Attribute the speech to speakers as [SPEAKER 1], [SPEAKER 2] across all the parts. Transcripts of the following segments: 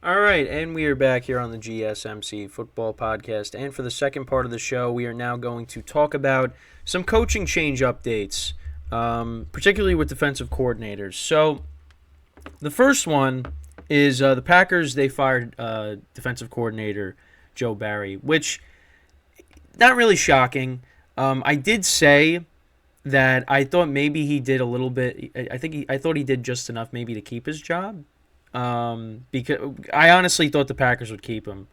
[SPEAKER 1] All right, and we are back here on the GSMC football podcast. And for the second part of the show, we are now going to talk about some coaching change updates, particularly with defensive coordinators. So, the first one is the Packers. They fired defensive coordinator Joe Barry, which not really shocking. I did say that I thought maybe he did a little bit. I thought he did just enough maybe to keep his job. Because I honestly thought the Packers would keep him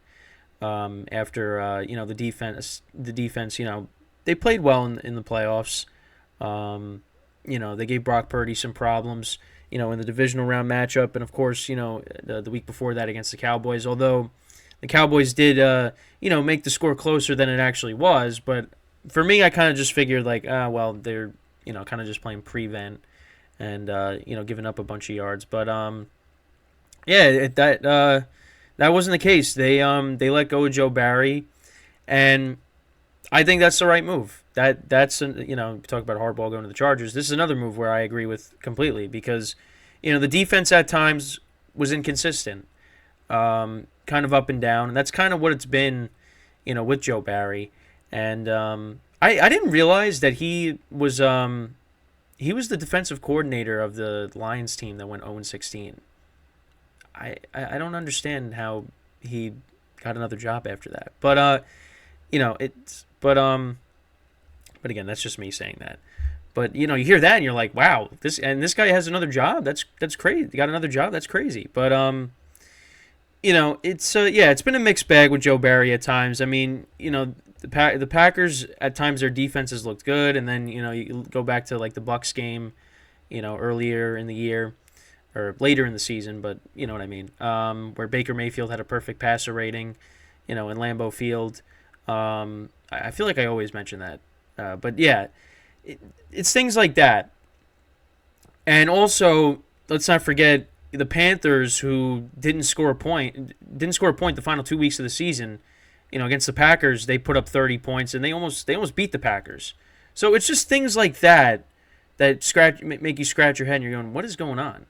[SPEAKER 1] after the defense. They played well in the playoffs. They gave Brock Purdy some problems. In the divisional round matchup, and of course, the week before that against the Cowboys. Although the Cowboys did, make the score closer than it actually was. But for me, I kind of just figured like, they're, kind of just playing prevent and giving up a bunch of yards. But that wasn't the case. They let go of Joe Barry, and I think that's the right move. Talk about Harbaugh going to the Chargers. This is another move where I agree with completely because, the defense at times was inconsistent, kind of up and down, and that's kind of what it's been, with Joe Barry. And I didn't realize that he was the defensive coordinator of the Lions team that went 0-16. I don't understand how he got another job after that. But again, that's just me saying that. But you hear that and you're like, wow, this guy has another job. That's crazy. He got another job. That's crazy. But it's been a mixed bag with Joe Barry at times. I mean, the Packers at times their defenses looked good, and then you go back to like the Bucs game, earlier in the year or later in the season, but you know what I mean, where Baker Mayfield had a perfect passer rating, in Lambeau Field. I feel like I always mention that. But yeah, it's things like that. And also, let's not forget the Panthers, who didn't score a point the final 2 weeks of the season. Against the Packers, they put up 30 points and they almost beat the Packers. So it's just things like that make you scratch your head and you're going, what is going on?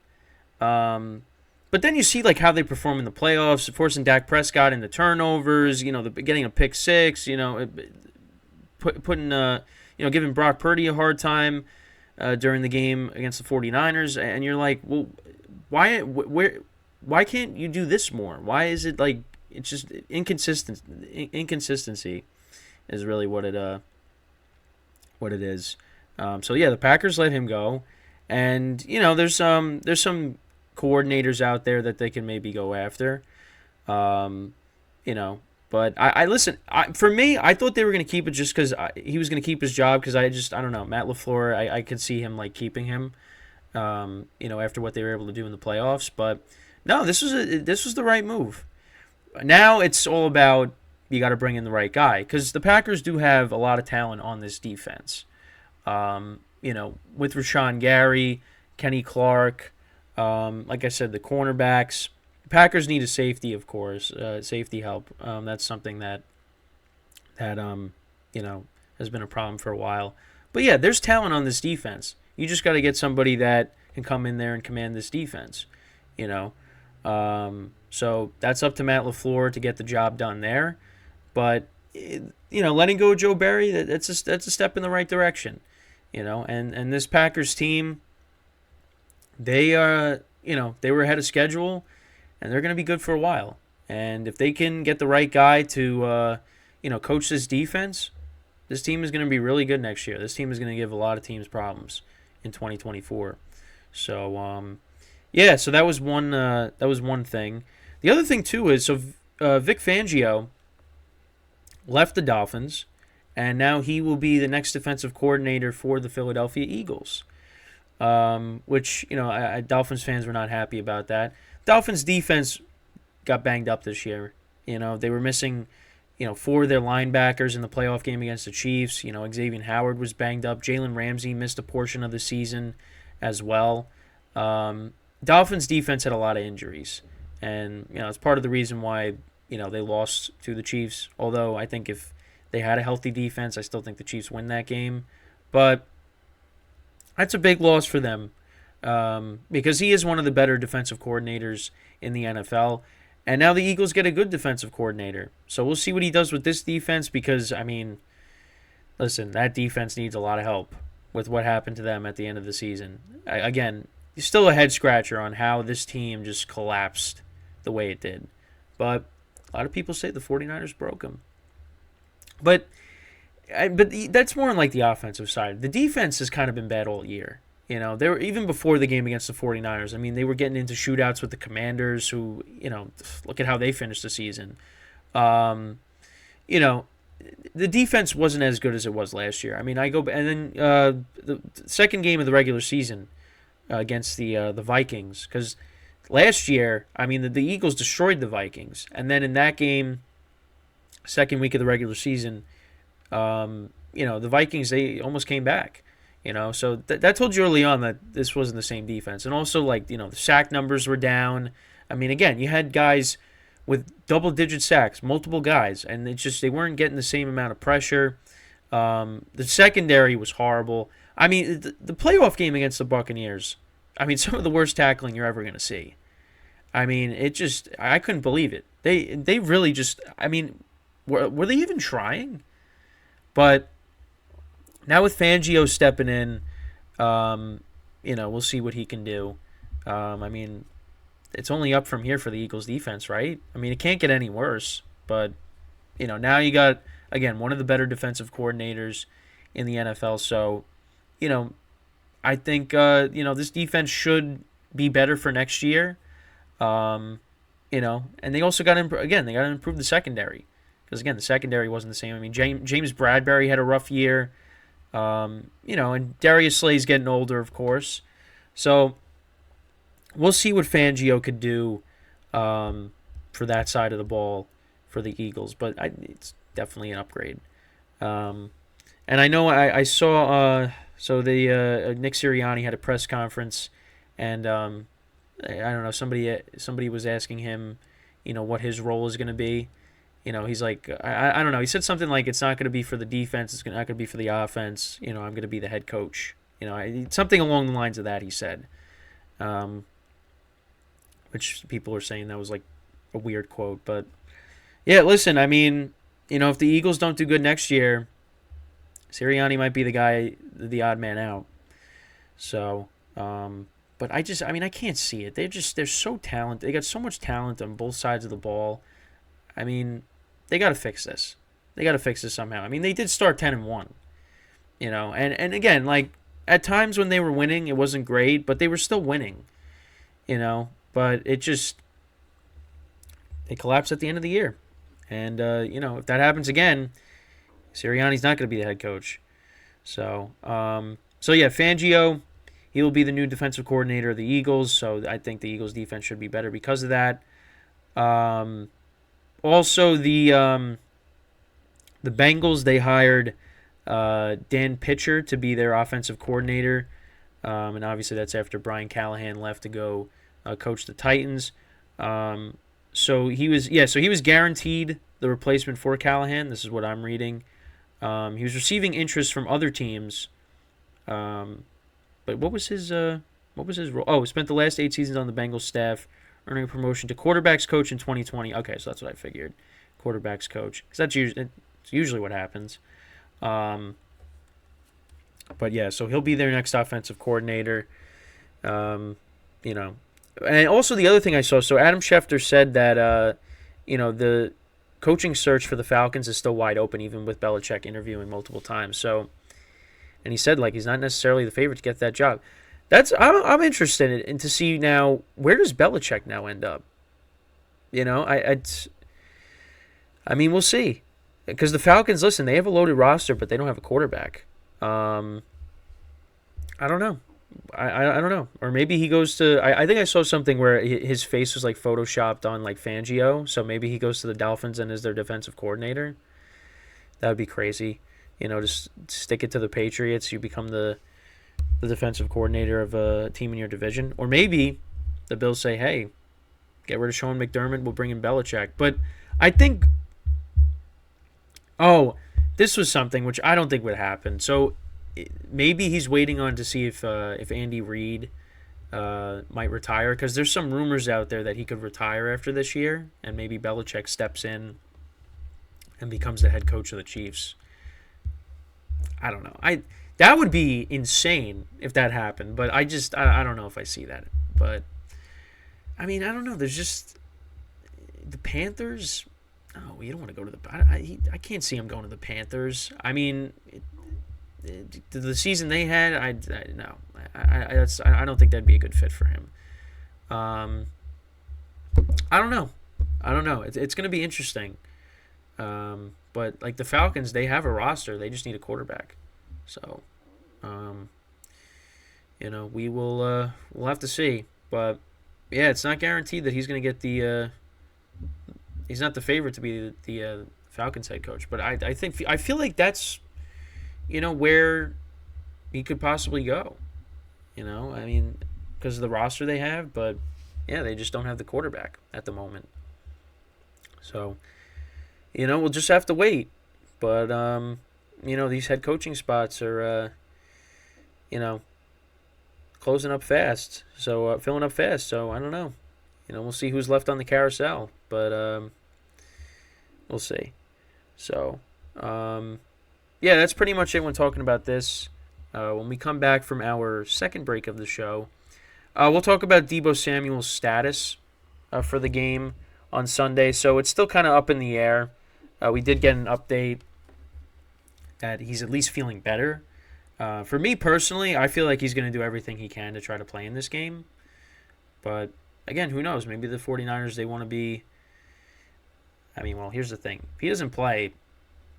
[SPEAKER 1] But then you see like how they perform in the playoffs, forcing Dak Prescott into turnovers. Getting a pick six. Giving Brock Purdy a hard time during the game against the 49ers, and you're like, well, why can't you do this more? Why is it like it's just inconsistency is really what it is. So yeah, the Packers let him go, and there's some coordinators out there that they can maybe go after. Um, but I listen. For me, I thought they were going to keep it just because he was going to keep his job. Because I don't know, Matt LaFleur. I could see him like keeping him. After what they were able to do in the playoffs. But no, this was the right move. Now it's all about you got to bring in the right guy because the Packers do have a lot of talent on this defense. With Rashawn Gary, Kenny Clark, like I said, the cornerbacks. Packers need a safety, of course, safety help. That's something that has been a problem for a while. But yeah, there's talent on this defense. You just got to get somebody that can come in there and command this defense. So that's up to Matt LaFleur to get the job done there. But letting go of Joe Barry, that's a step in the right direction. And this Packers team, they were ahead of schedule. And they're going to be good for a while. And if they can get the right guy to, coach this defense, this team is going to be really good next year. This team is going to give a lot of teams problems in 2024. So, so that was one. That was one thing. The other thing too is Vic Fangio left the Dolphins, and now he will be the next defensive coordinator for the Philadelphia Eagles. Which Dolphins fans were not happy about that. Dolphins defense got banged up this year. They were missing, 4 of their linebackers in the playoff game against the Chiefs. Xavier Howard was banged up. Jalen Ramsey missed a portion of the season as well. Dolphins defense had a lot of injuries. And, it's part of the reason why, they lost to the Chiefs. Although I think if they had a healthy defense, I still think the Chiefs win that game. But that's a big loss for them. Because he is one of the better defensive coordinators in the NFL. And now the Eagles get a good defensive coordinator. So we'll see what he does with this defense because, I mean, listen, that defense needs a lot of help with what happened to them at the end of the season. Again, still a head scratcher on how this team just collapsed the way it did. But a lot of people say the 49ers broke them. But that's more on like the offensive side. The defense has kind of been bad all year. You know, they were even before the game against the 49ers. I mean, they were getting into shootouts with the Commanders who, you know, look at how they finished the season. You know, the defense wasn't as good as it was last year. I mean, I go and then the second game of the regular season against the Vikings, because last year, I mean, the Eagles destroyed the Vikings, and then in that game, second week of the regular season, you know, the Vikings, they almost came back. You know, so that told you early on that this wasn't the same defense. And also, like, you know, the sack numbers were down. I mean, again, you had guys with double-digit sacks, multiple guys, and it's just they weren't getting the same amount of pressure. The secondary was horrible. I mean, the playoff game against the Buccaneers, I mean, some of the worst tackling you're ever going to see. I mean, it just, I couldn't believe it. They really just, I mean, were they even trying? But now with Fangio stepping in, you know, we'll see what he can do. I mean, it's only up from here for the Eagles defense, right? I mean, it can't get any worse. But, you know, now you got, again, one of the better defensive coordinators in the NFL. So, you know, I think, you know, this defense should be better for next year. You know, and they also got to, again, they got to improve the secondary. Because, again, the secondary wasn't the same. I mean, James Bradbury had a rough year. You know, and Darius Slay's getting older, of course. So we'll see what Fangio could do for that side of the ball for the Eagles. But it's definitely an upgrade. And I know I saw so the Nick Sirianni had a press conference, and I don't know, somebody was asking him, you know, what his role is going to be. You know, he's like, I don't know. He said something like, it's not going to be for the defense. It's not going to be for the offense. You know, I'm going to be the head coach. You know, something along the lines of that, he said. Which people are saying that was like a weird quote. But, yeah, listen, I mean, you know, if the Eagles don't do good next year, Sirianni might be the guy, the odd man out. So, but I mean, I can't see it. They're so talented. They got so much talent on both sides of the ball. I mean, they got to fix this. They got to fix this somehow. I mean, they did start 10-1, you know, and again, like at times when they were winning, it wasn't great, but they were still winning, you know. But it just they collapsed at the end of the year, and you know, if that happens again, Sirianni's not going to be the head coach. So, so yeah, Fangio, he will be the new defensive coordinator of the Eagles. So I think the Eagles defense should be better because of that. Also, the Bengals, they hired Dan Pitcher to be their offensive coordinator, and obviously that's after Brian Callahan left to go coach the Titans. So he was guaranteed the replacement for Callahan. This is what I'm reading. He was receiving interest from other teams, but what was his role? Oh, he spent the last 8 seasons on the Bengals staff, earning a promotion to quarterbacks coach in 2020. Okay, so that's what I figured, quarterbacks coach, because that's usually what happens. But yeah, so he'll be their next offensive coordinator. You know, and also the other thing I saw, so Adam Schefter said that you know, the coaching search for the Falcons is still wide open, even with Belichick interviewing multiple times. So, and he said like he's not necessarily the favorite to get that job. I'm interested in to see now, where does Belichick now end up? You know, I mean, we'll see, because the Falcons, listen, they have a loaded roster, but they don't have a quarterback. I don't know. I don't know. Or maybe he goes to, I think I saw something where his face was like photoshopped on like Fangio, so maybe he goes to the Dolphins and is their defensive coordinator. That would be crazy. You know, just stick it to the Patriots. You become the defensive coordinator of a team in your division. Or maybe the Bills say, hey, get rid of Sean McDermott, we'll bring in Belichick. But I think, this was something which I don't think would happen. So maybe he's waiting on to see if Andy Reid might retire, because there's some rumors out there that he could retire after this year, and maybe Belichick steps in and becomes the head coach of the Chiefs. I don't know. That would be insane if that happened, but I don't know if I see that. But I mean, I don't know. There's just the Panthers. Oh, you don't want to go to the. I can't see him going to the Panthers. I mean, the season they had, no, I don't think that'd be a good fit for him. I don't know. It's going to be interesting. But like the Falcons, they have a roster. They just need a quarterback. So, we'll have to see. But yeah, it's not guaranteed that he's going to get the. He's not the favorite to be the Falcons head coach. But I feel like that's, where he could possibly go. I mean, because of the roster they have, but yeah, they just don't have the quarterback at the moment. So, we'll just have to wait. But, these head coaching spots are, closing up fast. So, filling up fast. So, I don't know. We'll see who's left on the carousel. But, we'll see. So, yeah, that's pretty much it when talking about this. When we come back from our second break of the show, we'll talk about Deebo Samuel's status for the game on Sunday. So it's still kind of up in the air. We did get an update that he's at least feeling better. For me personally, I feel like he's going to do everything he can to try to play in this game. But again, who knows? Maybe the 49ers, they want to be... I mean, well, here's the thing. If he doesn't play,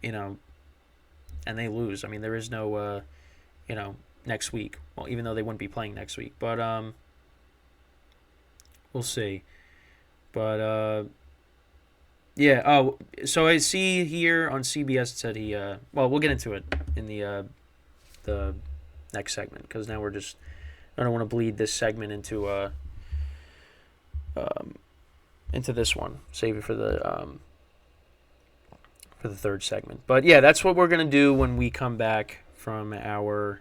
[SPEAKER 1] and they lose, I mean, there is no, next week. Well, even though they wouldn't be playing next week. But we'll see. But, yeah. Oh, so I see here on CBS it said he, well, we'll get into it in the next segment, because now I don't want to bleed this segment into this one. Save it for the third segment. But yeah, that's what we're going to do when we come back from our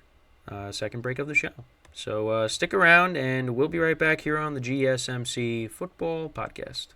[SPEAKER 1] second break of the show. So stick around, and we'll be right back here on the GSMC Football Podcast.